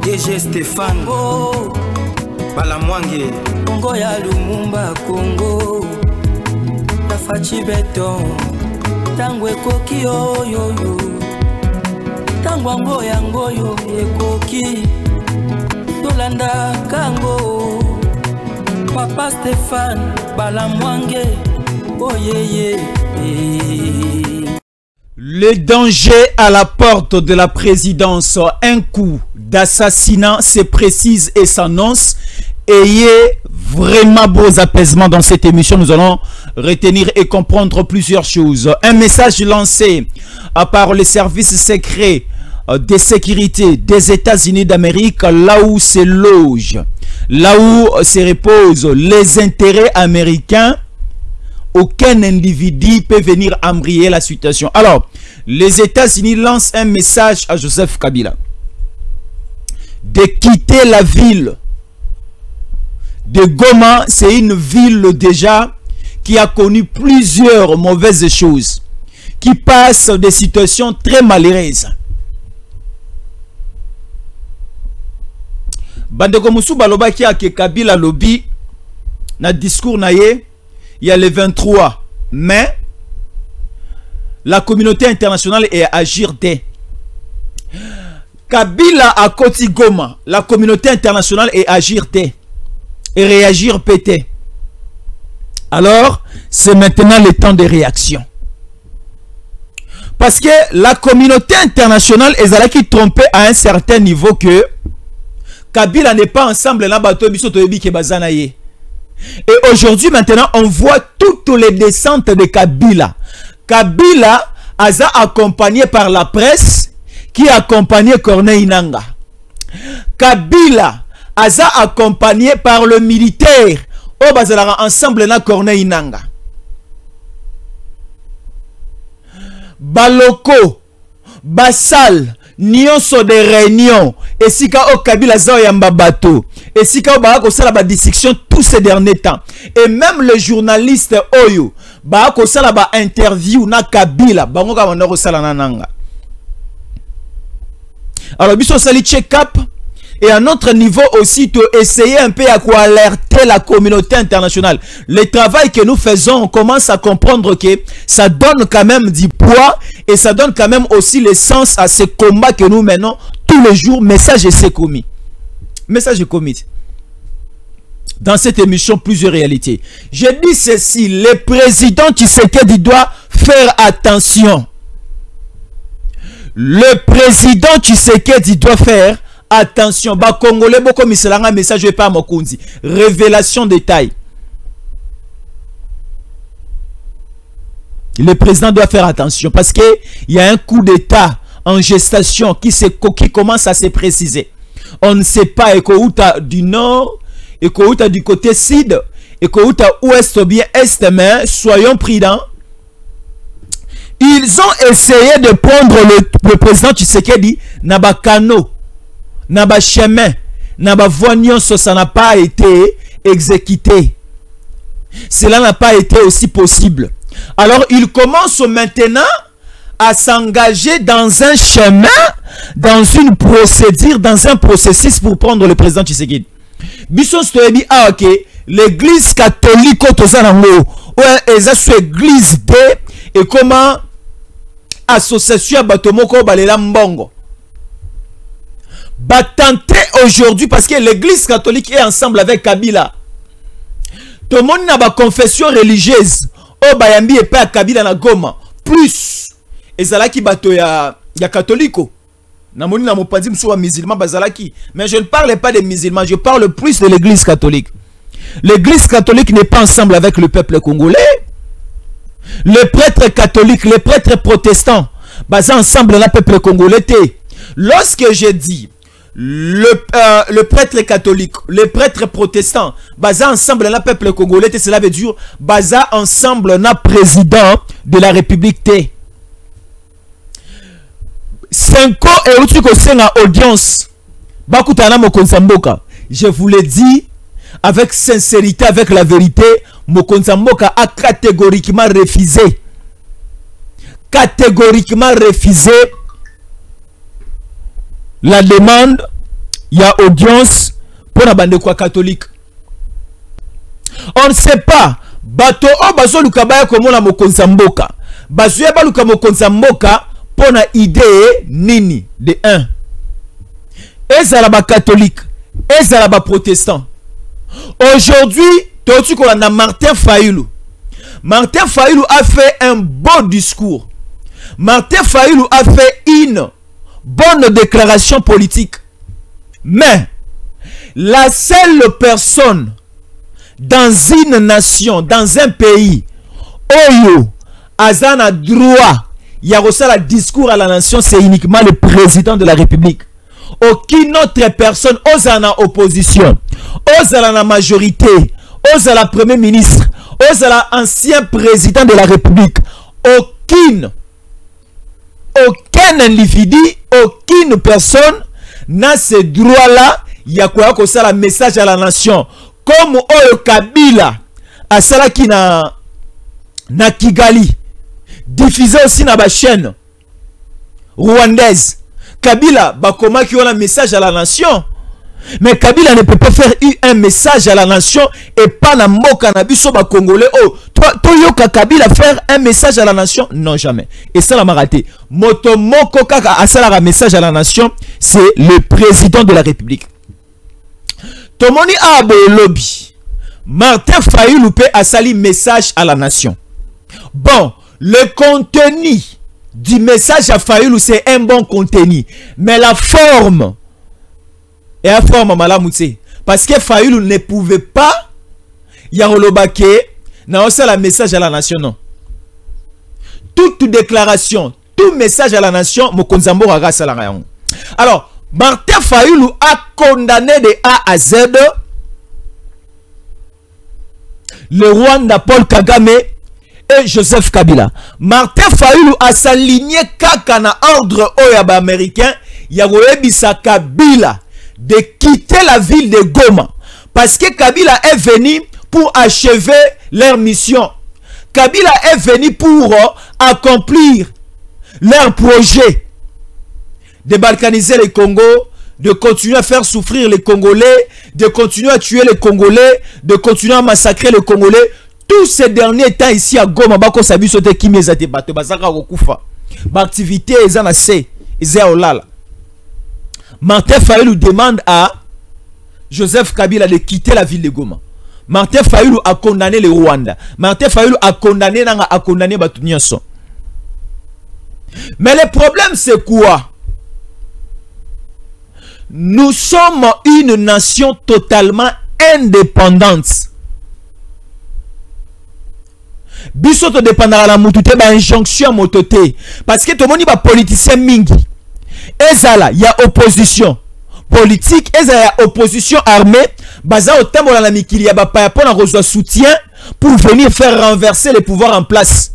DG Stéphane Balamwange Congo ya Lumumba Congo Tafachi Beton Tangwe koki yo Tangwango yango yo ekoki Tolanda kango Papa Stéphane Balamwange oh yeah. Le danger à la porte de la présidence, un coup d'assassinat se précise et s'annonce. Ayez vraiment beaux apaisements dans cette émission. Nous allons retenir et comprendre plusieurs choses. Un message lancé par les services secrets de sécurité des États-Unis d'Amérique, là où se loge, là où se reposent les intérêts américains. Aucun individu peut venir embrayer la situation. Alors, les États-Unis lancent un message à Joseph Kabila de quitter la ville de Goma. C'est une ville déjà qui a connu plusieurs mauvaises choses, qui passe des situations très malheureuses. Bandeko Moussou balobaki ake Kabila lobby na discours na ye. Il y a le 23 mai, la communauté internationale est à agir dès. Kabila à Koti Goma, la communauté internationale est à agir dès. Et réagir pété. Alors, c'est maintenant le temps de réaction. Parce que la communauté internationale est qui trompée à un certain niveau que Kabila n'est pas ensemble dans bateau biso toyebi ke bazana ye. Et aujourd'hui, maintenant, on voit toutes les descentes de Kabila. Kabila a accompagné par la presse qui a accompagné Corneille Nangaa. Kabila a accompagné par le militaire au Bazalara ensemble na Corneille Nangaa. Baloko, Basal, nyonso de réunion et sika o Kabila zao yamba bato et sika o ba ko sala ba discussion tous ces derniers temps et même le journaliste oyo ba ko sala ba interview na Kabila bango ka banda ko sala na Nangaa. Alors biso sali check up et à notre niveau aussi to essayer un peu à quoi alerter la communauté internationale. Le travail que nous faisons, on commence à comprendre que ça donne quand même du poids et ça donne quand même aussi le sens à ce combat que nous menons tous les jours. Message est commis. Message est commis. Dans cette émission, plusieurs réalités. Je dis ceci, le président Tshisekedi doit faire attention. Le président Tshisekedi doit faire attention. Ba Congolais beaucoup miselanga message pas Mokunzi. Révélation détail. Le président doit faire attention parce que il y a un coup d'état en gestation qui commence à se préciser. On ne sait pas Ekouta du nord, Ekouta du côté sud, Ekouta ouest ou bien est, mais soyons prudents. Ils ont essayé de prendre le président Tshisekedi Nabakano. Naba chemin, naba voignon, ça n'a pas été exécuté. Cela n'a pas été aussi possible. Alors il commence maintenant à s'engager dans un chemin, dans une procédure, dans un processus pour prendre le président Tshisekedi. Bisson dit ah ok, l'église catholique Tozanango, ouais, et église D et comment association Batomoko Balela Mbongo. Tenter aujourd'hui parce que l'église catholique est ensemble avec Kabila. Tout le monde n'a pas confession religieuse. Oh bayambi et pas Kabila na Goma. Plus ezalaki bato ya catholico. Namoni na mopadi msuwa musulman bazalaki. Mais je ne parle pas des musulmans, je parle plus de l'église catholique. L'église catholique n'est pas ensemble avec le peuple congolais. Les prêtres catholiques, les prêtres protestants basés ensemble dans le peuple congolais. Lorsque je dis le prêtre catholique, les prêtres protestants, basés ensemble dans le peuple congolais, cela veut dire basés ensemble dans le président de la République. 5 ans et au-dessus de audience, je vous l'ai dit avec sincérité, avec la vérité, Mokonza Mboka a catégoriquement refusé. Catégoriquement refusé la demande il y a audience pour la bande quoi catholique. On ne sait pas. Bato o bazo lukabaya komo la mokonza mboka. Bazo ya ba luka mokonza mboka pour na idée nini de 1. Ezala ba catholique, ezala ba protestant. Aujourd'hui, tu connais Martin Fayulu. Martin Fayulu a fait un beau discours. Martin Fayulu a fait une bonne déclaration politique. Mais la seule personne dans une nation, dans un pays, Oyo, Azana droit, il y a aussi le discours à la nation, c'est uniquement le président de la République. Aucune autre personne, Ozana opposition, Ozana majorité, Ozana premier ministre, Ozana ancien président de la République, aucun individu, aucune personne n'a ce droit-là. Il y a quoi que ça, le message à la nation. Comme Oyo Kabila, à cela qui na Kigali, diffusé aussi dans la chaîne rwandaise. Kabila, comment qui a un message à la nation. Mais Kabila ne peut pas faire un message à la nation et pas na mboka na biso ba congolais. Oh, toi yoka Kabila faire un message à la nation? Non, jamais. Et ça l'a raté. Moto moko kaka a ça un message à la nation, c'est le président de la République. Tomoni abo lobby. Martin Fayulu a sali message à la nation. Bon, le contenu du message à Fayulu, c'est un bon contenu. Mais la forme est la forme malamouté. Parce que Fayulu ne pouvait pas yarolobake na la message à la nation. Non. Toute déclaration, tout message à la nation, Mokonzambo raga salarayon. Alors, Martin Fayulu a condamné de A à Z le Rwanda Paul Kagame et Joseph Kabila. Martin Fayulu a s'aligné kaka na ordre oyaba américain Yagoebisa Kabila de quitter la ville de Goma parce que Kabila est venu pour achever leur mission. Kabila est venu pour accomplir leur projet de balkaniser les Congo, de continuer à faire souffrir les Congolais, de continuer à tuer les Congolais, de continuer à massacrer les Congolais. Tous ces derniers temps ici à Goma, bako sabi sote kimi ezate bato bazaka kokufa. Ba activité ezana se, olala. Martin Fayulu demande à Joseph Kabila de quitter la ville de Goma. Martin Fayulu a condamné le Rwanda. Martin Fayulu a condamné bato nyonso. Mais le problème c'est quoi? Nous sommes une nation totalement indépendante. Biso to dépendra la mutute ba injonction mototé parce que tout le monde ba politicien mingi. Ezala il y a opposition politique, ezala y a opposition armée, baza otembo la mikili ya ba pa pour reçoit soutien pour venir faire renverser les pouvoirs en place.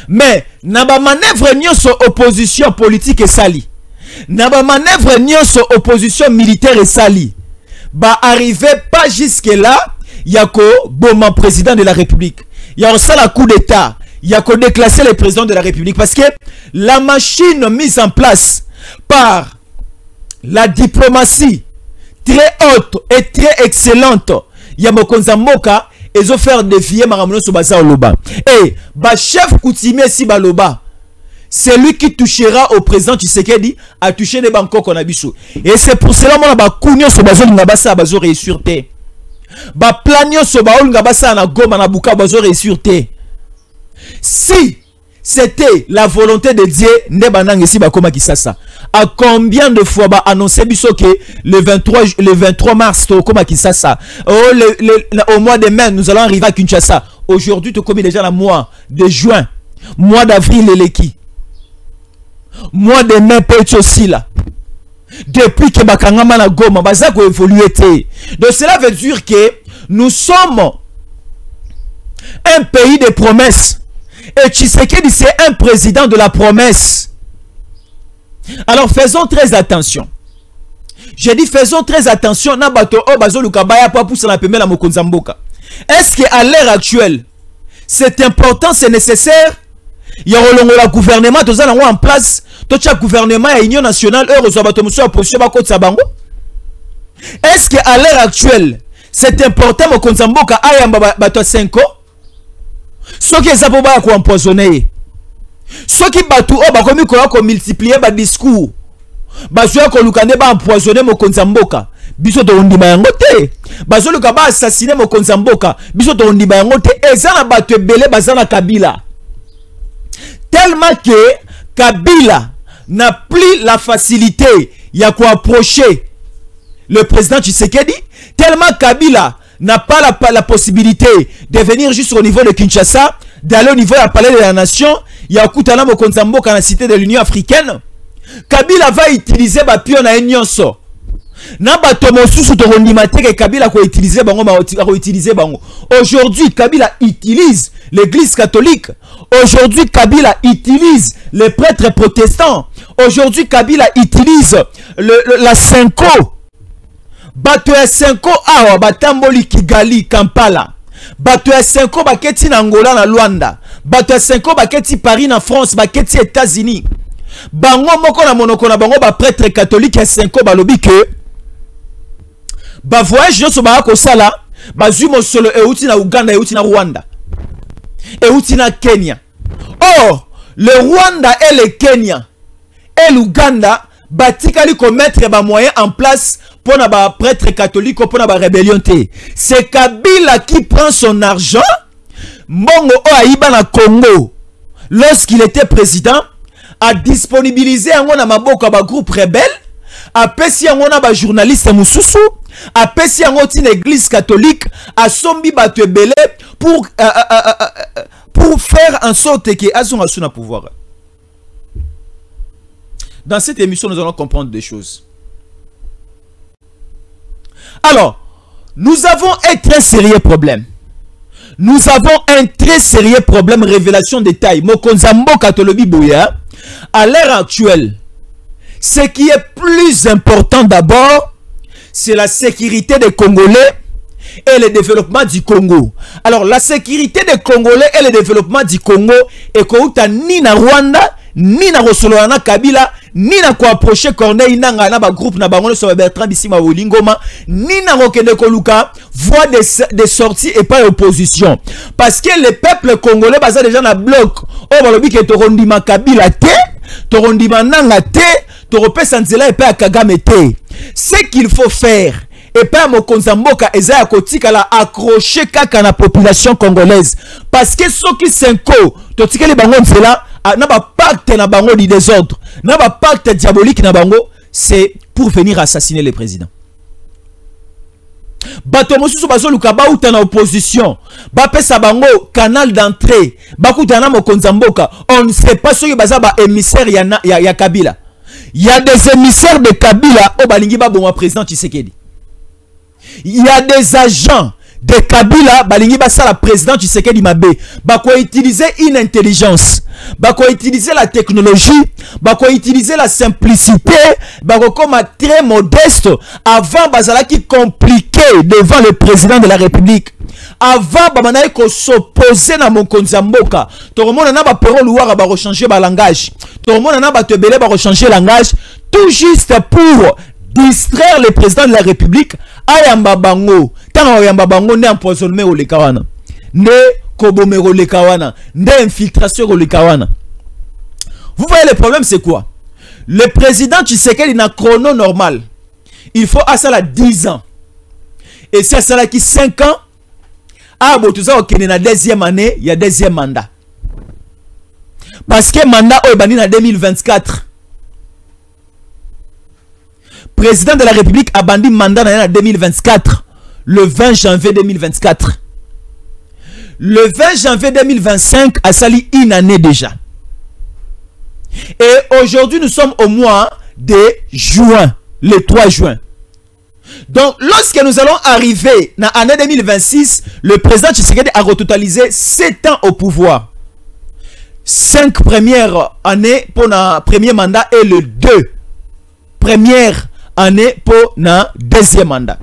Mais na ba manœuvre nyonso opposition politique et sali. Na ba manœuvre nyonso opposition militaire et sali. Ba arriver pas jusque là, yako boma président de la République. Il y a aussi la coup d'état. Il y a qu'à déclasser le président de la République. Parce que la machine mise en place par la diplomatie très haute et très excellente, il y a Mokonza Mboka, ils ont fait défier Maramono Sobaza Oloba. Et ba chef coutumier si Baloba, c'est lui qui touchera au président Tshisekedi à toucher les banques qu'on a biso. Et c'est pour cela que ba Kounio Sobazo Ngabasa Bazo réussir te. Ba planio Sobaol Ngabasa na Goma na Buka Bazo réussir te. Si c'était la volonté de Dieu, Nebanang ici Bakoma Kisasa. À combien de fois ba annoncé biso que le 23 mars Tokoma Kisasa. Au mois de mai nous allons arriver à Kinshasa. Aujourd'hui tu commis déjà le mois de juin, mois d'avril Leleki. Mois de mai peut aussi là. Depuis que Bakangama na Goma Bazako évolué. Donc cela veut dire que nous sommes un pays de promesses. Et Tshisekedi c'est un président de la promesse. Alors faisons très attention. J'ai dit faisons très attention. Est-ce qu'à l'heure actuelle c'est important, c'est nécessaire? Il y a le gouvernement en place. Tout le gouvernement et l'Union nationale, opposition. Est-ce qu'à l'heure actuelle, c'est important au Konzamboka ayamba bato 5 ans? Ce qui est pour ko empoisonner. Ce qui batu o ba komi ko multiplier ba discours. Ba zo ko lukane ba empoisonner mo Konzamboka. Biso to ndima yango te. Ba zo luka ba assassiner mo Konzamboka. Biso to ndima yango te. Ezana bato ebele bazana Kabila. Tellement que Kabila n'a plus la facilité ya ko approcher le président Tshisekedi, tellement Kabila n'a pas la possibilité de venir juste au niveau de Kinshasa, d'aller au niveau de la palais de la nation, il y a Koutana Mokonzambo dans la cité de l'Union africaine. Kabila va utiliser ba pion na enyonso. Na bato mosusu to rondimate que Kabila ko utiliser bango ko utiliser bango. Aujourd'hui Kabila utilise l'église catholique. Aujourd'hui Kabila utilise les prêtres protestants. Aujourd'hui Kabila utilise la Senko. Bato ya Senko awa batamboli Kigali Kampala. Bato ya Senko baketi na Angola na Luanda. Bato ya Senko baketi Paris na France, baketi États-Unis. Bango moko na monoko na bango ba prêtre catholique ya Senko balobi que ba voyage nyonso ba ko sala bazui mosolo euti na Uganda, euti na Rwanda, euti na Kenya. Or le Rwanda et le Kenya et l'Uganda batikali ko mettre ba moyens en place pour na ba prêtre catholique pour na ba rébellion te. C'est Kabila qui prend son argent mbongo o aiba na Congo lorsqu'il était président, a disponibilisé yango na maboko ba groupe rebelle, a pesi yango na ba journaliste mususu, a pesi yango tin église catholique, a sombi bato ebele pour faire en sorte que azonga suna pouvoir. Dans cette émission, nous allons comprendre des choses. Alors, nous avons un très sérieux problème. Nous avons un très sérieux problème, révélation de taille. Mokonzambo Katolobi Bouya, à l'heure actuelle, ce qui est plus important d'abord, c'est la sécurité des Congolais et le développement du Congo. Alors, la sécurité des Congolais et le développement du Congo est kouta ni na Rwanda, ni na Rosolana Kabila, ni na ko approcher Corneille Nanga na ba groupe na bango so Bertrand Bisima Wolingoma, ni na Rokende Koluka voie des sorties et pas opposition. Parce que le peuple congolais basa déjà na bloc. Oh balobi ke torondima Kabila te, torondima Nanga te, toropesa nzela et pas Kagame te. Ce qu'il faut faire et pas Mokonzamboka ezaya kotika la accrocher kaka na population congolaise. Parce que ceux qui s'enco totikeli bango nzela na ba pacte na bango du désordre, na ba pacte diabolique na bango, c'est pour venir assassiner le président. Bato mosusu bazoluka ba uta na opposition, ba pesa bango canal d'entrée, ba kutana Mokonzamboka, on ne sait pas ceux baza ba émissaire ya Kabila. Il y a des émissaires de Kabila au balingi ba bon président Tshisekedi. Il y a des agents de Kabila balingi basa la président Tshisekedi Mabe, bako utiliser une intelligence, bako utiliser la technologie, bako utiliser la simplicité, bako comme très modeste avant bazala qui compliqué devant le président de la République. Avant bamana ko s'opposer na Mokonzamboka, to remona na ba pero luara ba rechanger ba langage, to remona na ba tebele ba rechanger langage, tout juste pour distraire le président de la République. Ayamba bango tanga ayamba bango ne empoisonnement au lekawana, ne kobomero lekawana, ne infiltration au lekawana. Vous voyez le problème c'est quoi? Le président Tshisekedi na chrono normal, il faut à ça la 10 ans. Et si à ça qui 5 ans, ah bon tout ça ok na deuxième année, il y a deuxième mandat. Parce que mandat au bani na 2024. Président de la République a bandit mandat en 2024, le 20 janvier 2024. Le 20 janvier 2025 a sali une année déjà. Et aujourd'hui, nous sommes au mois de juin, le 3 juin. Donc, lorsque nous allons arriver dans l'année 2026, le président Tshisekedi a retotalisé 7 ans au pouvoir. 5 premières années pour le premier mandat et le 2 premières année pour le deuxième mandat.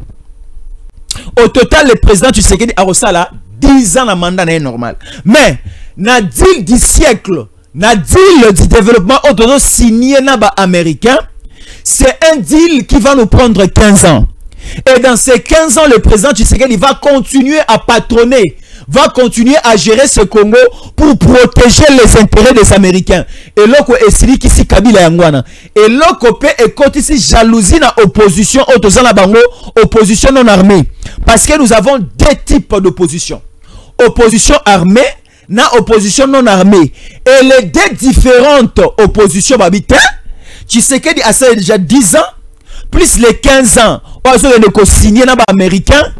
Au total, le président Tshisekedi a reçu 10 ans de mandat normal. Mais, na deal du siècle, na deal du développement autour signé na ba américain, c'est un deal qui va nous prendre 15 ans. Et dans ces 15 ans, le président Tshisekedi va continuer à patronner, va continuer à gérer ce Congo pour protéger les intérêts des Américains. Et loko esili kisi Kabila yangwana. Et loko pe ekoti si jalousie na opposition otozana bango, opposition non armée. Parce que nous avons deux types d'opposition. Opposition armée, na opposition non armée. Et les deux différentes oppositions babita, Tshisekedi a ça déjà 10 ans, plus les 15 ans, on a signé na ba américains.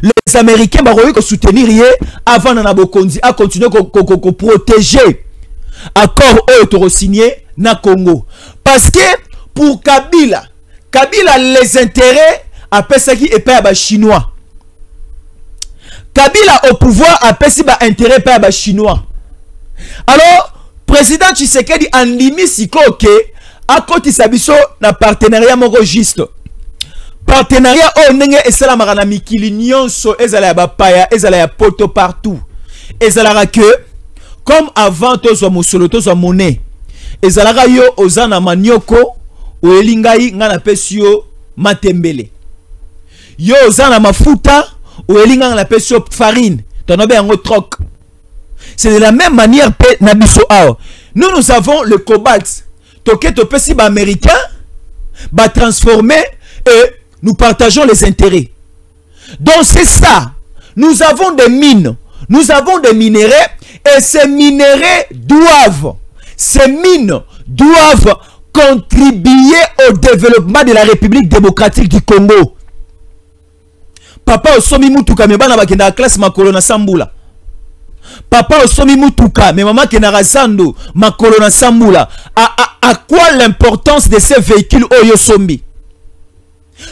Les Américains vont soutenir avant de continuer à protéger l'accord au signé na Congo. Parce que pour Kabila, les intérêts après ça qui est payé à Chinois. Kabila au pouvoir après ça intérêt payé à Chinois. Alors président Tshisekedi en limite si que à côté sabiso na partenariat moko juste. Partenariat au nenge esala marana mikili nyonso ezala ya bapaya ezala ya poto partout ezala que comme avant tozo musolo tozo monnaie ezala yo ozana manioko o elingai ngana pesio matembele yo ozana mafuta o elinga ngana pesio farine tonobe yango troc. C'est de la même manière pe nabiso ao nous avons le cobalt toke topesi ba américain ba transformer et nous partageons les intérêts. Donc c'est ça. Nous avons des mines. Nous avons des minéraux. Et ces minéraux doivent contribuer au développement de la République démocratique du Congo. Papa Osomi Mutuka me bana bakenda classe makolo na Sambula. Papa Osomi Mutuka me maman kenara Sando makolo na Sambula. À quoi l'importance de ces véhicules Oyo Sombi?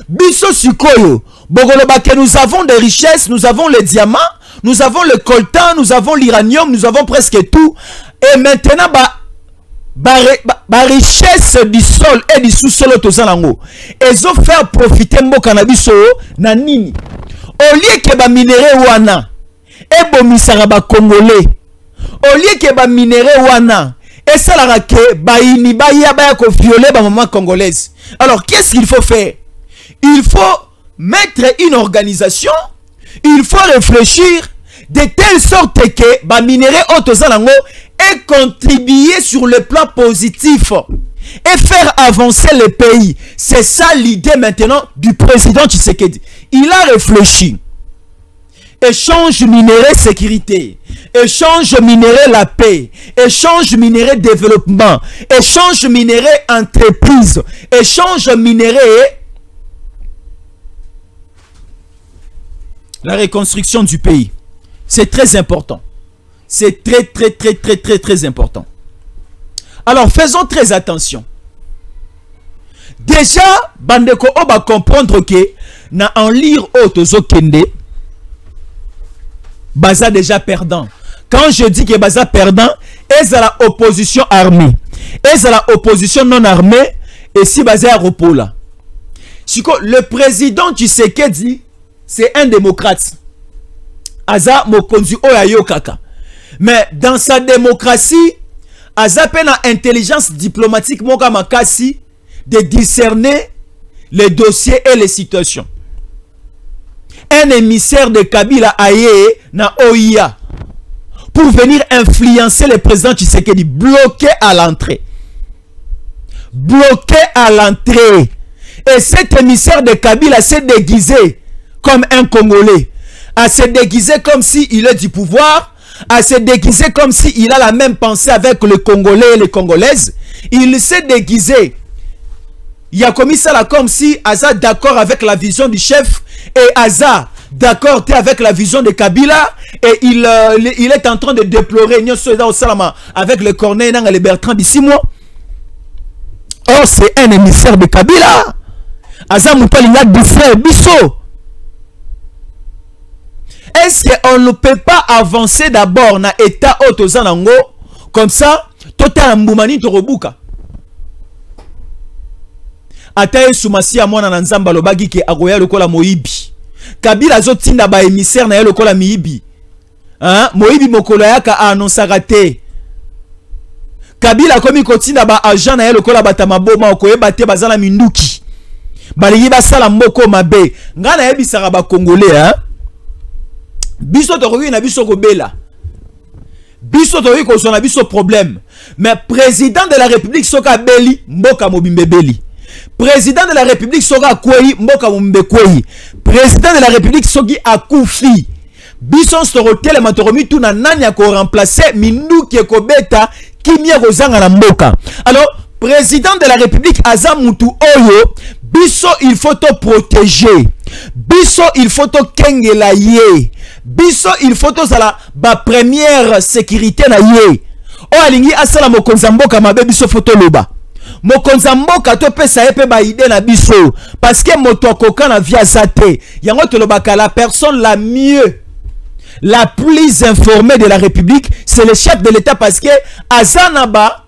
Biso Sikoyo, Bogolobake, nous avons des richesses, nous avons les diamants, nous avons le coltan, nous avons l'uranium, nous avons presque tout. Et maintenant, richesse du sol et du sous-sol tozalango. Ils ont fait profiter mbo cannabis na nini. Au lieu que ba minéré wana, et bomisara ba congolais. Au lieu que ba minéré wana, et ça la que ba ini ba ya ba ko violer ba maman congolaise. Alors qu'est-ce qu'il faut faire? Il faut mettre une organisation, il faut réfléchir de telle sorte que ba minéré autozalango et contribuer sur le plan positif et faire avancer le pays. C'est ça l'idée maintenant du président Tshisekedi. Il a réfléchi. Échange minéré sécurité, échange minéré la paix, échange minéré développement, échange minéré entreprise, échange minéré la reconstruction du pays. C'est très important. C'est très important. Alors faisons très attention. Déjà, bandeko on va comprendre que na en lire auto kende baza déjà perdant. Quand je dis que baza perdant, est à la opposition armée, est à la opposition non armée et si baza à repola. Le président Tshisekedi c'est un démocrate. Aza mokonzi oyayo kaka. Mais dans sa démocratie, Aza pena intelligence diplomatique moka makasi de discerner les dossiers et les situations. Un émissaire de Kabila aye na OIA pour venir influencer le président Tshisekedi, bloqué à l'entrée. Bloqué à l'entrée. Et cet émissaire de Kabila s'est déguisé comme un Congolais, à se déguiser comme s'il est du pouvoir, à se déguiser comme s'il a la même pensée avec le Congolais et les Congolaises. Il s'est déguisé. Il a commis ça là comme si Aza d'accord avec la vision du chef et Aza d'accord avec la vision de Kabila et il est en train de déplorer avec le Corneille et le Bertrand d'ici mois. Or c'est un émissaire de Kabila. Aza Moupalinga du frère Bisso. Est-ce qu'on ne peut pas avancer d'abord dans l'état autozanango comme ça, total mboumani torobuka. Ataye sumasi ya mwana na nzamba lobagi ke agoya lokola Moibi. Kabila zotinda ba émissaire na lokola Miibi. Hein? Moibi mokolo yaka annonsaka te. Kabila komi kotinda ba agent na lokola batamaboma okoyeba te bazala minduki. balingi basala mboko mabe nga na yebisaka ba congolais hein biso tokoki na biso kobela biso tokoki kozona biso problème mais président de la république soka beli mboka mobimbe beli président de la république soka kwei mboka mobimbe kwei président de la république soki akufi biso storotel matoromi tuna nani ko remplacer minduki ekobeta kimia kozanga na mboka alors président de la république aza mutu oyo biso il faut te protéger biso il faut te kengela ye biso il faut to sala ba première sécurité na ye o alingi asala mokonza mboka mabe biso photo loba mokonza mboka to pesa epe ba idée na biso parce que moto akoka na via zate yango to lobaka la personne la mieux la plus informée de la république c'est le chef de l'état parce que azanaba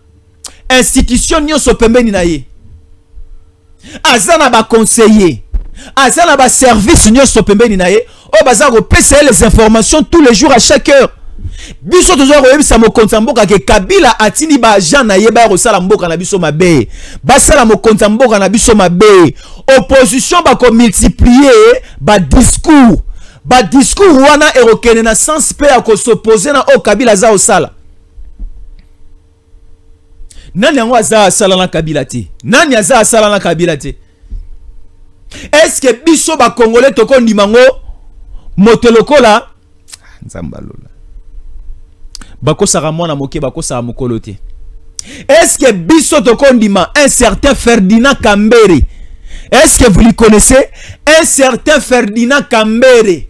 institution nyonso pembeni na ye azanaba conseiller azanaba service nyonso pembeni na ye o baza ko pesa les informations tous les jours à chaque heure biso toujours koyebisa mokonza mboka ke Kabila atini ba agent na ye ba kosala mboka na biso mabe basala mokonza mboka na biso mabe opposition ba ko multiplier ba discours wana erokene na sens pe ya ko s'opposer na o Kabila za osala nani yango aza asala na Kabila te nani aza asala na Kabila te est-ce que biso ba congolais toko ndimango motelokola nzamba lola bakosaka mwana moke bakosaka mokolo te est-ce que biso toko ndima un certain Ferdinand Kambere est-ce que vous le connaissez un certain Ferdinand Kambere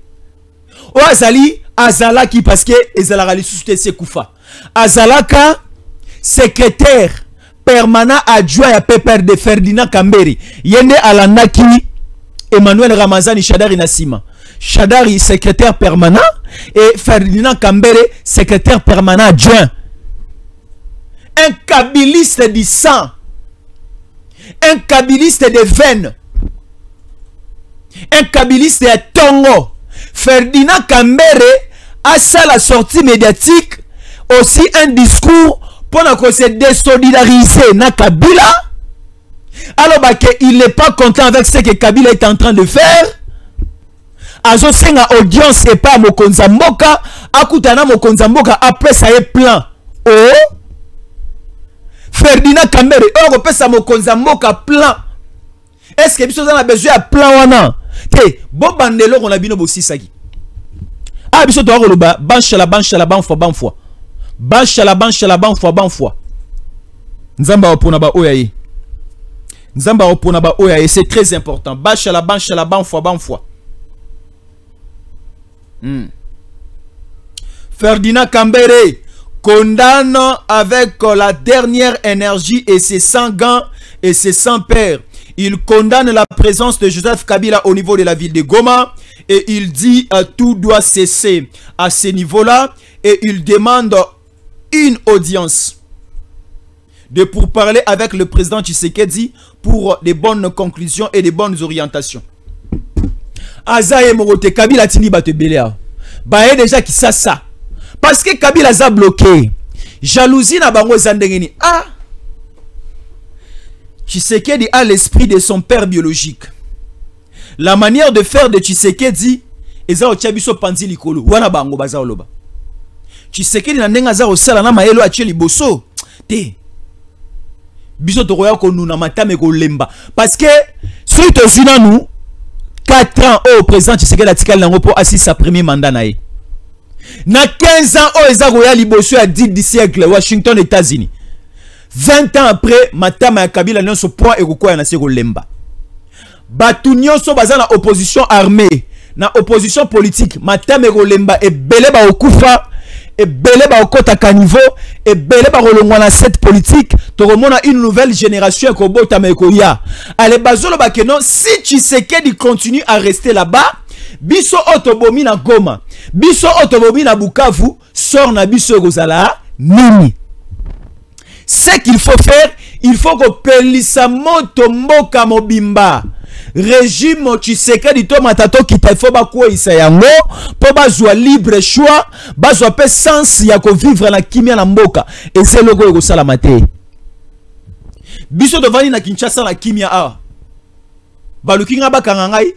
o azali azalaki parce que ezalaka lisusu te sekufa azalaka secrétaire permanent adjoint ya pépère de Ferdinand Kambere yende alandaki Emmanuel Ramazani Shadari Nassima Shadari secrétaire permanent et Ferdinand Kambere secrétaire permanent adjoint un kabiliste du sang un kabiliste de veine un kabiliste de tongo Ferdinand Kambere a ça la sortie médiatique aussi un discours pour se désolidariser na Kabila alors il n'est pas content avec ce que Kabila est en train de faire azo senga audience et pas mokonza mboka akutana mokonza mboka après ça est plan oh Ferdinand Kambere on pesa mokonza mboka plan est-ce que biso za na besoin ya plan wana te bo bandelo on a bino bosisaki ah biso to akoloba banchala banfwa banchala banfwa nzamba opona ba oyaye nzamba opona ba oyaye c'est très important banchala banfwa Ferdinand Kambere condamne avec la dernière énergie et ses sans gants et ses sans pères. Il condamne la présence de Joseph Kabila au niveau de la ville de Goma et il dit tout doit cesser à ce niveau-là et il demande une audience de pourparler avec le président Tshisekedi pour des bonnes conclusions et des bonnes orientations. Azaye Morote Kabila tini bate belea. Bae déjà qui ça. Parce que Kabila a bloqué. Jalousie na bango zandengeni. Ah. Tshisekedi a l'esprit de son père biologique. La manière de faire de Tshisekedi eza ochabiso panzi likolo. Wana bango baza oloba. Tshisekedi na ndenga za osala na maelo atie liboso. Te. Biso tokoya ko nuna matame ko lemba. Parce que si to zina nous 4 ans au président Tshisekedi atikali nango po assis sa premier mandat na ye. Na 15 ans au eza koya liboso ya 10 siècle Washington États-Unis. 20 ans après matama ya Kabila nyonso point ekokoya na se ko lemba. Batu nyonso baza na opposition armée, na opposition politique, matama ko lemba e belé ba okufa, e belé ba okota kanivo, e belé ba kolongwa na cette politique, to remona une nouvelle génération ko bota meko ya. Ale bazolo ba que non, si Tshisekedi continue à rester là-bas, biso otobomi na Goma, biso otobomi na Bukavu, sort na biso kozala nini. Ce qu'il faut faire, il faut que pelisa moto mboka mobimba. Régime Tshisekedi to matato kita faut ba ko isa yango po bazwa libre choix, bazwa pe sens ya ko vivre na kimia na mboka. Et c'est le go sala mate. Biso devani na Kinshasa na kimia a. balukinga bakangangai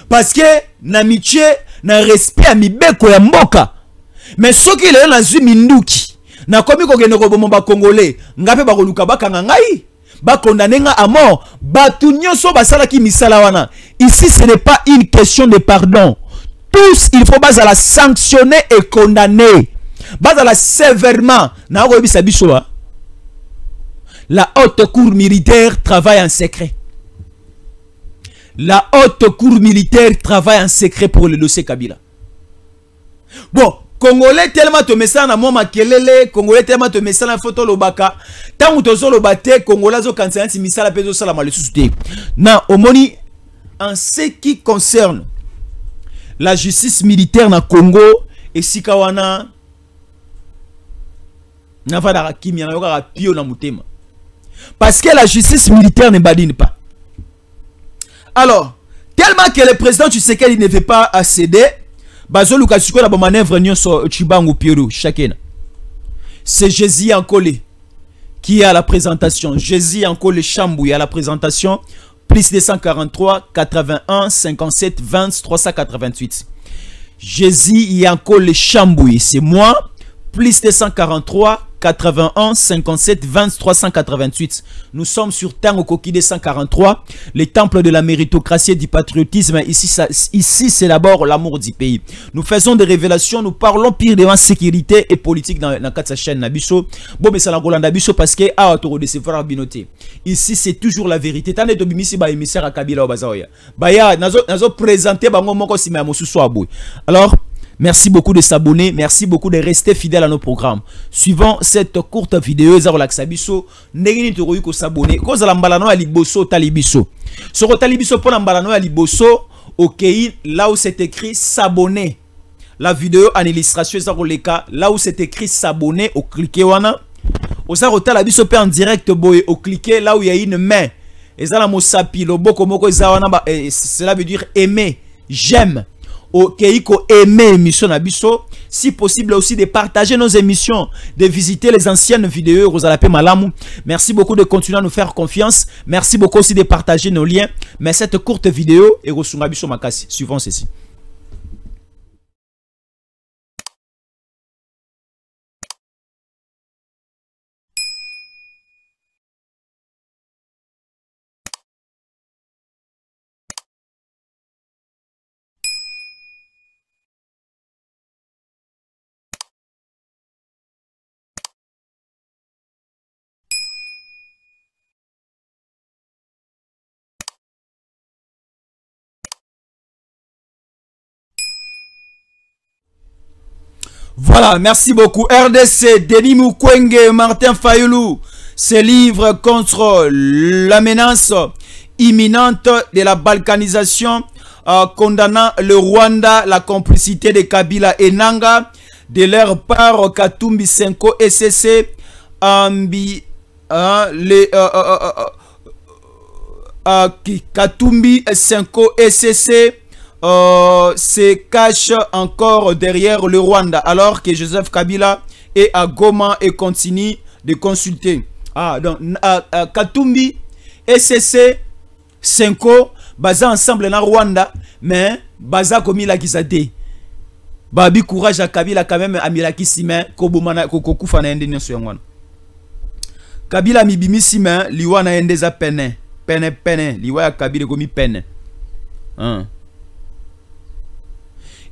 parce que na mitie na respect à mibeko ya mboka mais soki le na zwi minduki na komi ko gene ko bomba congolais ngape bakoluka bakangangai ba condamner nga à mort batu nyonso basala ki misala wana. Ici ce n'est pas une question de pardon. Tous il faut bas à la sanctionner et condamner bas à la sévèrement na ko bisa biso. La haute cour militaire travaille en secret. La haute cour militaire travaille en secret pour le dossier Kabila. Bon, Congolais tellement te message na moi makelele, Congolais tellement te message na photo lobaka. Tant ou tozo lobate, Congolais zo kansanti misala peso sala mal sous-té. Na omoni en ce qui concerne la justice militaire na Congo et sikawana na fada kimia na yoka pio na mutema. Parce que la justice militaire ne badine pas. Alors, tellement que le président Tshisekedi ne veut pas céder, Bazo Lukasuko la manœuvre nyon sur Chibangu Piro chacun. C'est Jésus Ankole qui est à la présentation. Jésus Ankole Chambou est à la présentation. Plus 243 81 57 20 388. Jésus Ankole Chambou, c'est moi. Plus 243 81 57 20 388. Nous sommes sur Tango Koki 243, les temples de la méritocratie et du patriotisme. Ici c'est d'abord l'amour du pays. Nous faisons des révélations, nous parlons pire de sécurité et politique dans la chaîne Nabiso. Bon, mais c'est la Golanda Biso parce que à autour de ces frères binotés. Ici c'est toujours la vérité. Tandis que Bimisi ba émissaire à Kabila Obazaoya. Baya nazo présenté bango moko sima mosusu aboy. Alors merci beaucoup de s'abonner, merci beaucoup de rester fidèle à nos programmes. Suivant cette courte vidéo, Zarolaxabiso, n'ayez pas de s'abonner. Cause la mbalano à liboso talibiso. Sur talibiso pour la mbalano à liboso, ok, là où c'est écrit s'abonner. La vidéo en illustration, Zaroleka, là où c'est écrit s'abonner, au cliquer wana. Au Zarota la biso en direct boy, au cliquer là où il y a une main. Et ça la mosapi, le boko moko zawana, cela veut dire aimer, j'aime. Ok, aimer émission Abisso, si possible aussi de partager nos émissions, de visiter les anciennes vidéos Rosalapé Malamou. Merci beaucoup de continuer à nous faire confiance. Merci beaucoup aussi de partager nos liens. Mais cette courte vidéo est Rosunga Abisso Makasi. Suivons ceci. Voilà, merci beaucoup. RDC, Denis Mukwege, Martin Fayulu, se livre contre la menace imminente de la balkanisation, condamnant le Rwanda, la complicité de Kabila et Nanga, de leur part Katumbi Senko SCC, Katumbi Senko SCC, se cache encore derrière le Rwanda alors que Joseph Kabila est à Goma et continue de consulter. Donc Katumbi SCC Senko baza ensemble na Rwanda mais baza komi la kisate babi courage à Kabila quand même amila kisime kobomana kokufa na ndeni so yangwana Kabila mibimi sime liwa na endeza pene liwa ya Kabila komi pene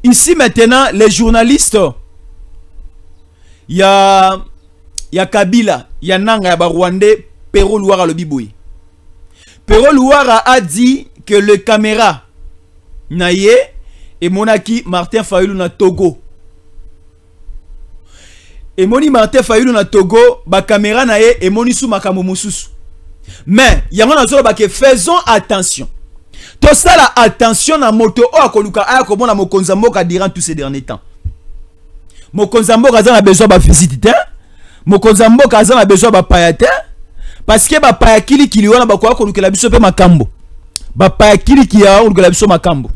Ici maintenant, les journalistes, il y a Kabila, il y a Nanga, il y a Rwandais, Pero Louara le Biboui. Pero Louara a dit que le caméra Naye et Monaki Martin Fayulu na Togo. Et Moni Martin Fayulu na Togo, ba caméra Naye et Moni sou makamo mususu. Mais, il y a un que faisons attention. Tout ça là, attention à moto o akoluka aya komona mokonza mboka durant tous ces derniers temps. Mokonza mboka a besoin de visite, mokonza mboka a besoin de payate parce que ba payakili kili wana ba kwa koluka la biso pe makambo. Ba payakili ki ya koluka la biso makambo.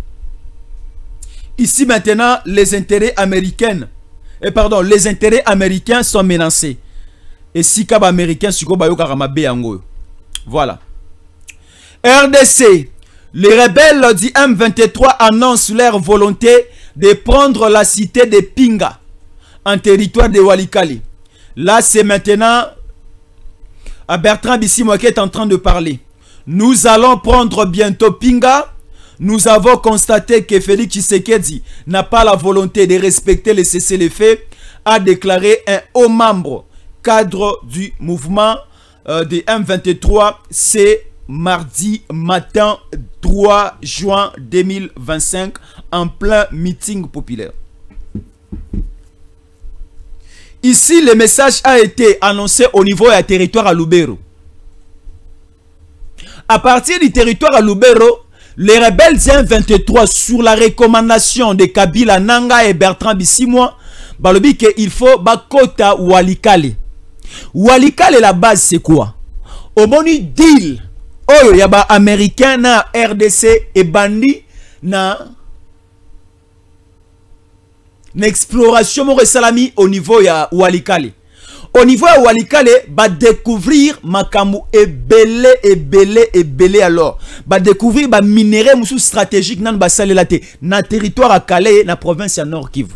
Ici maintenant les intérêts américains les intérêts américains sont menacés. Et si kaba américain siko ba yoka mabe yango. Voilà. RDC, les rebelles du M23 annoncent leur volonté de prendre la cité de Pinga en territoire de Walikale. Là, c'est maintenant à Bertrand Bisimwa qui est en train de parler. Nous allons prendre bientôt Pinga. Nous avons constaté que Félix Tshisekedi n'a pas la volonté de respecter les cessez-le-feu, a déclaré un haut membre cadre du mouvement de M23. C'est mardi matin 3 juin 2025 en plein meeting populaire. Ici, le message a été annoncé au niveau du territoire à Lubero. À partir du territoire à Lubero, les rebelles M23, sur la recommandation de Kabila Nanga et Bertrand Bisimwa, balobi que il faut bakota Walikale. Walikale, la base c'est quoi? Au moni deal, oh yaba américain na RDC et bandi na exploration mo salami au niveau ya Walikale. Au niveau ya Walikale, ba découvrir makambu ebele alors. Ba découvrir ba minerai musu stratégique nan ba salelate na territoire à Calais na province ya Nord Kivu.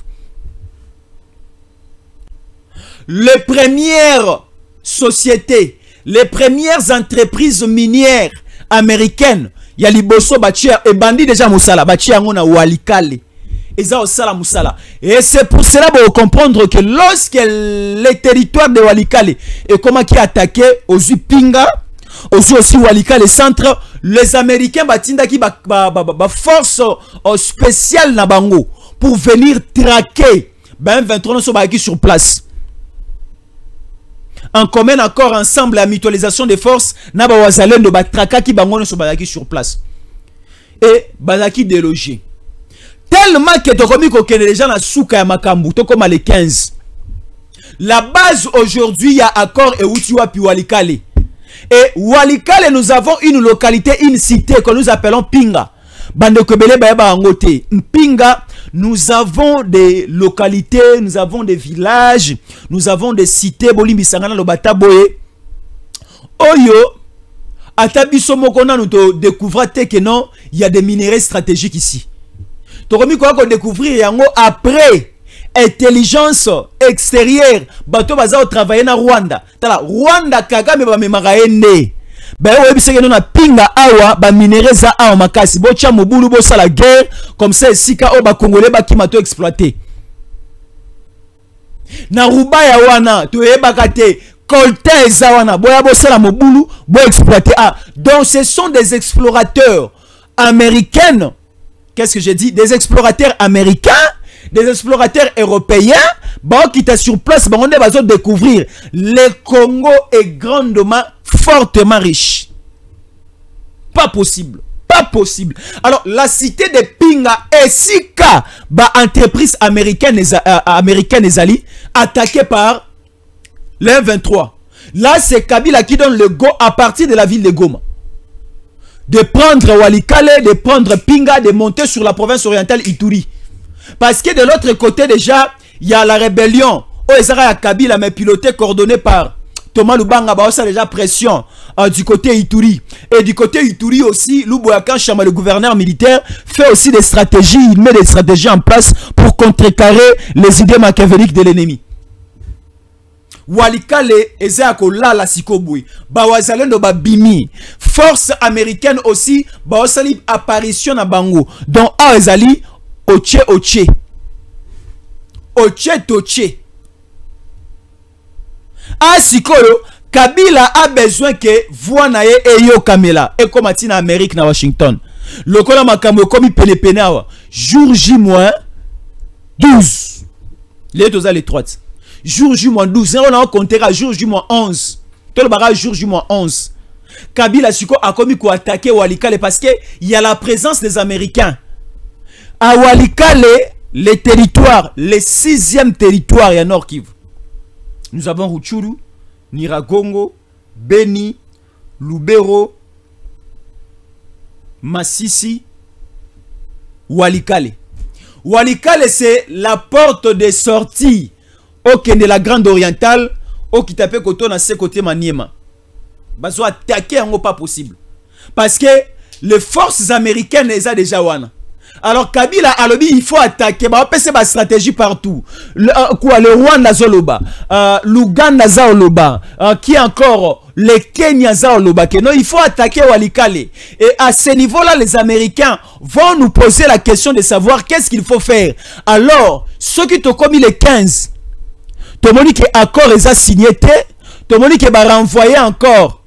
Les premières sociétés, les premières entreprises minières américaines, ya liboso bachia et bandi déjà musala bachia ngona Walikale. Et c'est pour cela que vous comprendre que lorsque les territoires de Walikale et comment qui attaqué aux Pinga, aussi Walikale centre, les Américains batinda qui force spéciale na bango pour venir traquer ben 23 sur place. En commun accord ensemble la mutualisation des forces na ba wazalendo ba traka ki bango sur place. Et bazaki délogé. Tellement que tu as déjà na souka ya makambu, to comme les 15. La base aujourd'hui, il y a accord et Utiwa puis Walikale. Et Walikale, nous avons une localité, une cité que nous appelons Pinga. Bande Kobele Bayaba Angote. Pinga, nous avons des localités, nous avons des villages, nous avons des cités, Bolimbi Sangana Lobata Boye. Oyo, Atabiso Mokona, nous découvrons que non, il y a des minéraux stratégiques ici. Tu as découvrir yango après intelligence extérieure. Bato baza travailler na Rwanda. Tala Rwanda Kagame ba memaka ende. Ba webise que na Pinga awa ba minéraux za awa makasi. Bo tia mobulu bo sala guerre comme ça sika o ba congolais ba kimato exploiter. Na Rubaya wana to yebaka te kolta eza wana boya bo sala mobulu bo exploiter. Ah, donc ce sont des explorateurs américains. Qu'est-ce que j'ai dit? Des explorateurs américains, des explorateurs européens, bon, qui étaient sur place, bon, on est besoin de découvrir. Le Congo est grandement, fortement riche. Pas possible. Pas possible. Alors, la cité de Pinga est si cas, bah, entreprise américaine Ezali, attaquée par le 23. Là, c'est Kabila qui donne le go à partir de la ville de Goma. De prendre Walikale, de prendre Pinga, de monter sur la province orientale Ituri. Parce que de l'autre côté déjà, il y a la rébellion. Oezara Kabila, mais piloté, coordonné par Thomas Lubanga, bah, ça déjà pression du côté Ituri. Et du côté Ituri aussi, Luboyakan Chama, le gouverneur militaire, fait aussi des stratégies, il met des stratégies en place pour contrecarrer les idées machiavéliques de l'ennemi. Walikale ezako la sikoboui ba wazalendo ba bimi force américaine aussi ba osali apparition na bango donc a ezali oche toche a sikoyo Kabila a besoin que voix na ye eyo kamela et comme atina Amérique na Washington lokola makambo komi pene awa jour J-12 les deux les 3 jour J-12, on a compté à jour J-11. Tout le barrage jour J-11. Kabila Siko a commis quoi attaquer Walikale parce qu'il y a la présence des Américains. À Walikale, les territoires, les 6e territoires, il y a Nord Kivu. Nous avons Rutshuru, Nyiragongo, Beni, Lubero, Masisi, Walikale. Walikale, c'est la porte de sortie. Ok, de la Grande Orientale, au qui tape koto na ce côté maniema. Bazo attaquer en pas possible. Parce que les forces américaines les a déjà wana. Alors Kabila alobi il faut attaquer, bah on ba stratégie partout. Le Rwanda zoloba, l'Ouganda zoloba, qui encore le Kenya zoloba que non, il faut attaquer Walikale. Et à ce niveau-là les Américains vont nous poser la question de savoir qu'est-ce qu'il faut faire. Alors, ceux qui t'ont commis les 15, tout le monde qui accord les a signé, tout le monde qui va renvoyer encore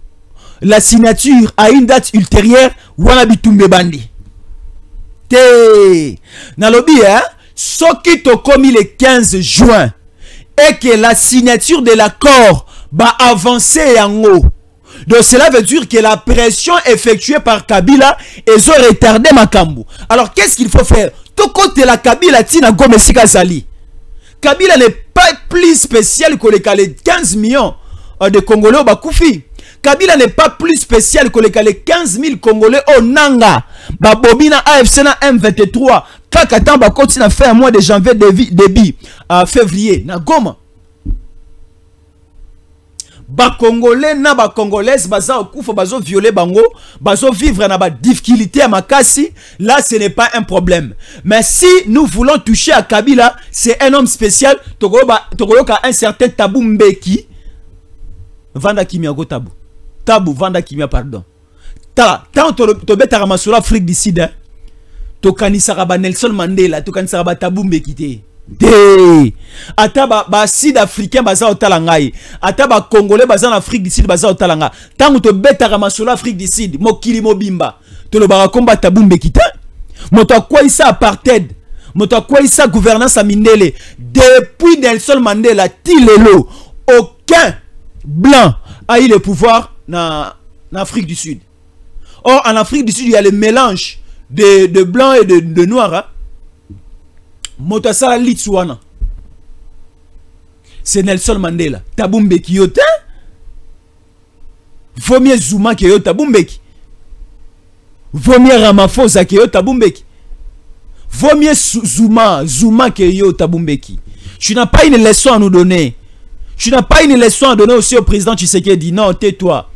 la signature à une date ultérieure, Wanabitumbe Bandi. Nalobi, hein, ce qui t'ont commis le 15 juin et que la signature de l'accord va avancer en haut. Donc cela veut dire que la pression effectuée par Kabila est retardée Makambu. Alors qu'est-ce qu'il faut faire? Tout côté la Kabila tina Gomesika Zali. Kabila n'est pas plus spécial que les 15 millions de Congolais au Bakoufi. Kabila n'est pas plus spécial que les 15 000 Congolais au Nanga. Babobina AFC na M23. Kakatan Bakoti na fait un mois de janvier début à février. Na Goma. Ba Congolais na ba Congolaises baza okufa bazo violer bango, bazo vivre na ba difficulté à Makassi, là ce n'est pas un problème. Mais si nous voulons toucher à Kabila, c'est un homme spécial, togoyoka un certain Tabou Mbeki. Vanda Kimia go Tabou. Tabou Vanda Kimia pardon. Tant to beta ramasura Afrique du Sud, to kanisara ba Nelson Mandela, to kanisara ba Tabou Mbeki te. Ata ba Sud africain baza otalangai, ata ba Congolais baza en Afrique du Sud baza otalanga. Tant to beta ramasura Afrique du Sud, mokili mobimba. To le bara combat Tabou Mbeki te. Moto quoi isa apartheid. Moto quoi isa gouvernance à Mindele. Depuis Nelson Mandela tilelo, aucun blanc a eu le pouvoir en Afrique du Sud. Or, en Afrique du Sud, il y a le mélange de blancs et de noirs. Hein? Motasala Litsuana. C'est Nelson Mandela. Tabou Mbeki yote. Vaut mieux Zuma que yo Tabou Mbeki. Vaut mieux Ramaphosa que yo Tabou Mbeki. Vaut mieux Zuma que yo Tabou Mbeki. Tu n'as pas une leçon à nous donner. Tu n'as pas une leçon à donner aussi au président Tshisekedi. Non, tais-toi.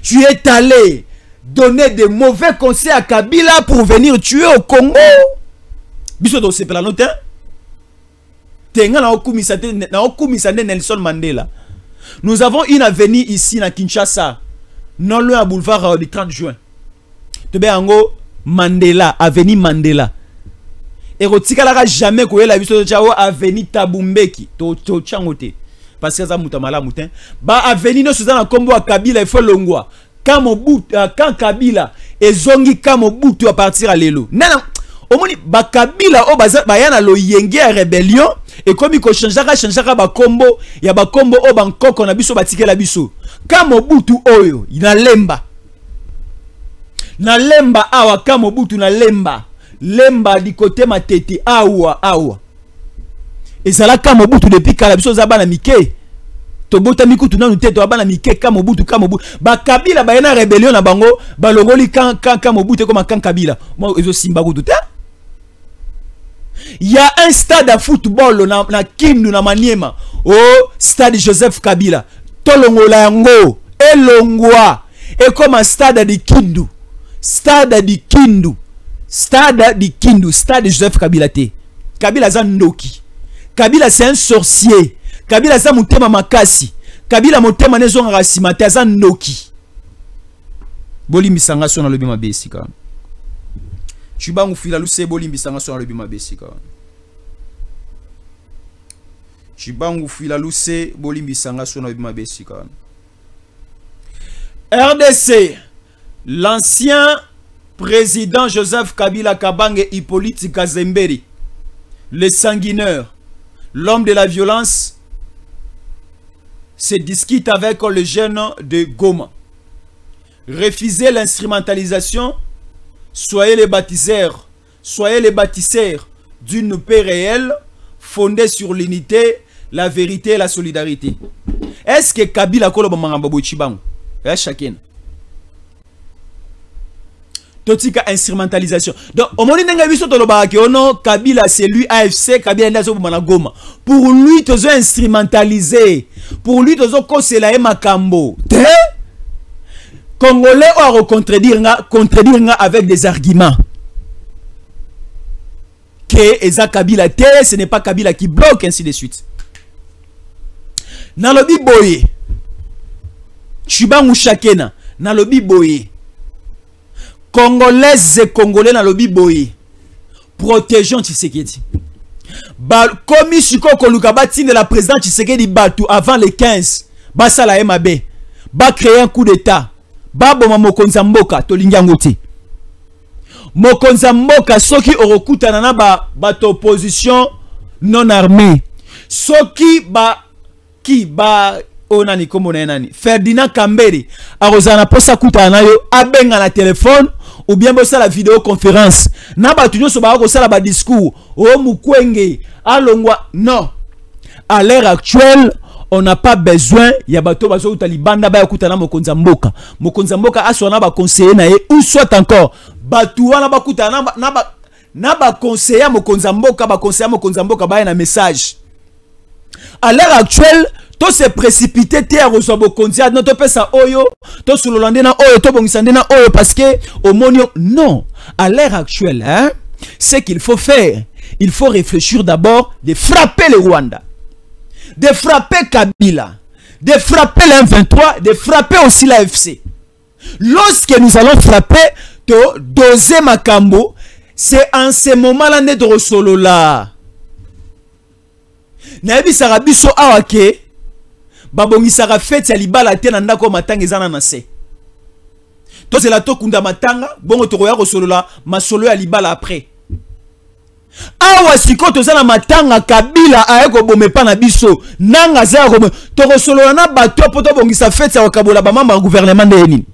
Tu es allé donner de mauvais conseils à Kabila pour venir tuer au Congo. Nelson Mandela. Nous avons une avenue ici à Kinshasa, non loin à boulevard du 30 juin. Mandela, avenue Mandela. Et rotika jamais que la biso avenue Tabou Mbeki. Parce que ça mutamala mutin. Ba avenue no suzana kombo a Kabila il faut longwa. Quand Kabila et zongi Kamobutu à partir à l'élo. Non, omoni ba Kabila o bayana lo yenge a rébellion et comme il changera ba kombo ya ba kombo o bankoko na biso batike la biso. Kamobutu oyo ina lemba. Na lemba awa Kamobutu na lemba. Lemba du côté matete awa. Et ça là Kamobutu depuis Kalabiso Zabana Mike. Tobota mikutu na nute to abana Mike Kamobutu. Ba Kabila ba yana rébellion na bango ba longoli kan Kamobutu comme kan Kabila. Moi ezo simba kutu ta. Il y a un stade de football na Kindu na Maniema. Oh, stade Joseph Kabila. Tolongola yango elongwa et comme un stade de Kindu. Stade Joseph Kabila te. Kabila Zandoki. Kabila c'est un sorcier. Kabila za mutema makasi. Kabila mutema nezo ngasima te Zandoki. Boli misanga so na lobi mabesika. Chubangu fila luse boli misanga so na lobi mabesika. Chubangu fila luse boli misanga so na lobi mabesika. RDC, l'ancien président Joseph Kabila Kabange Hippolyte Kazemberi, le sanguineur, l'homme de la violence, se discute avec le jeune de Goma. Refusez l'instrumentalisation, soyez les baptiseurs d'une paix réelle, fondée sur l'unité, la vérité et la solidarité. Est-ce que Kabila Koloba Mangamba Chibangu? Chacun. Totika instrumentalisation. Donc, au moment où Kabila c'est lui AFC, Kabila Ndazo Goma. Pour lui, tu as instrumentalisé. Pour lui, tu as c'est la Makambo. Congolais ont contredire nga avec des arguments. Que Eza Kabila te, ce n'est pas Kabila qui bloque, ainsi de suite. Nalobi boye. Chibangu Shakena. Nalobi boye. Congolaises et Congolais nalobi boye. Protégeons Tshisekedi. Comme Shiko Koluka batine la présidente Tshisekedi Batu avant les 15. Basala MAB. Ba créer un coup d'état. Ba boma mokonza mboka tolingi ngoti. Mokonza mboka soki orokutana na bato opposition non armée. Soki onani komona nani Ferdinand Kambere arozana posa kutana yo abenga na téléphone ou bien bosa la vidéoconférence na batu nyoso ba ko sala ba discours o mukwenge alongwa. Non, à l'heure actuelle on n'a pas besoin ya bato bazo utalibanda ba kutana mokonza mboka. Mokonza mboka asona ba conseiller na ye ou soit encore batu wana ba kutana na ba conseiller mokonza mboka ba conseiller mokonza mboka ba na message. À l'heure actuelle to se précipiter te reçoit bokonzia non to pesa oyo to sulolande na oyo to bongisande na oyo parce que au monio. Non, à l'heure actuelle hein, ce qu'il faut faire, il faut réfléchir d'abord de frapper le Rwanda, de frapper Kabila, de frapper l'M23, de frapper aussi l'AFC. Lorsque nous allons frapper to doser makambo, c'est en ce moment-là de solo là. Nabi sarabiso awake babongi sara fete ya libala te na ndako matanga ezana na se. To c'est la to kunda matanga bongo to koya kosolola masolo ya libala après. Awa siko to zana matanga Kabila ayeko bomepa na biso nanga za ko to kosolola na bato poto bongi sa fete ya kabola ba mamba gouvernement de nini.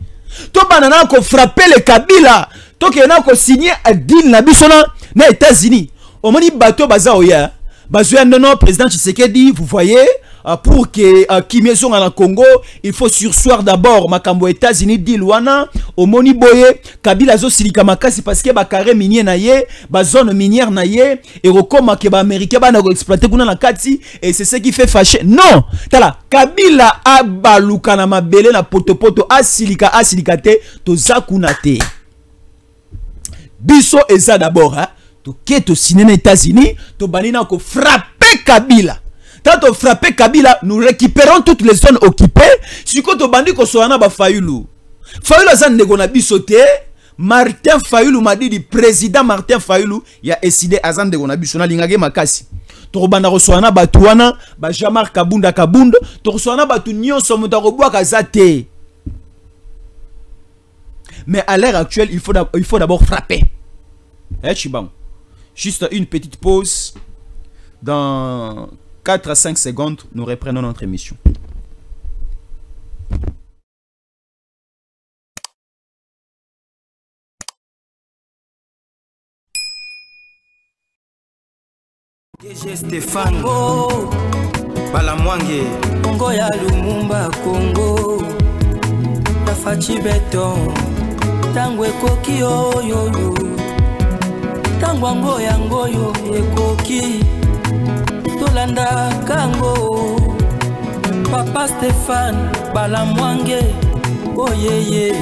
To banana ko frapper le Kabila to ke na ko signer un deal na biso na États-Unis. Omoni bato baza oya bazoya non président Tshisekedi vous voyez. Pour que Kimé Zong en Congo, il faut sursoir d'abord makambo États-Unis dit wana au moni boye Kabila zo silika makasi parce que ba carré minier na ye, ba zone minière na ye et rekoma ke ba américain ba na exploiter kuna na kati et c'est ce qui fait fâcher. Non, tala Kabila abaluka na mabele na potopoto asilika te to zakuna te. Biso eza d'abord hein, to keto siné na États-Unis, to banina ko frapper Kabila. Tant on frappe Kabila, nous récupérons toutes les zones occupées. Si on bandi ko soana ba Fayulu. Fayulu azan negona bisote. Martin Fayulu m'a dit, le président Martin Fayulu, il a décidé azan negona bisona lingage makasi. To banda ko soana ba tuana, ba Jamar Kabunda, to soana ba tu nyonso mutako bwa kazate. Mais à l'heure actuelle, il faut d'abord frapper. Eh Chibang. Juste une petite pause dans 4 à 5 secondes, nous reprenons notre émission. DG Stéphane Balamwange Congo ya Lumumba Congo Tafachi Beton Tango ekoki oyo Tango ango yango yo ekoki Tolanda Kango Papa Stéphane Balamwange oh yeah yeah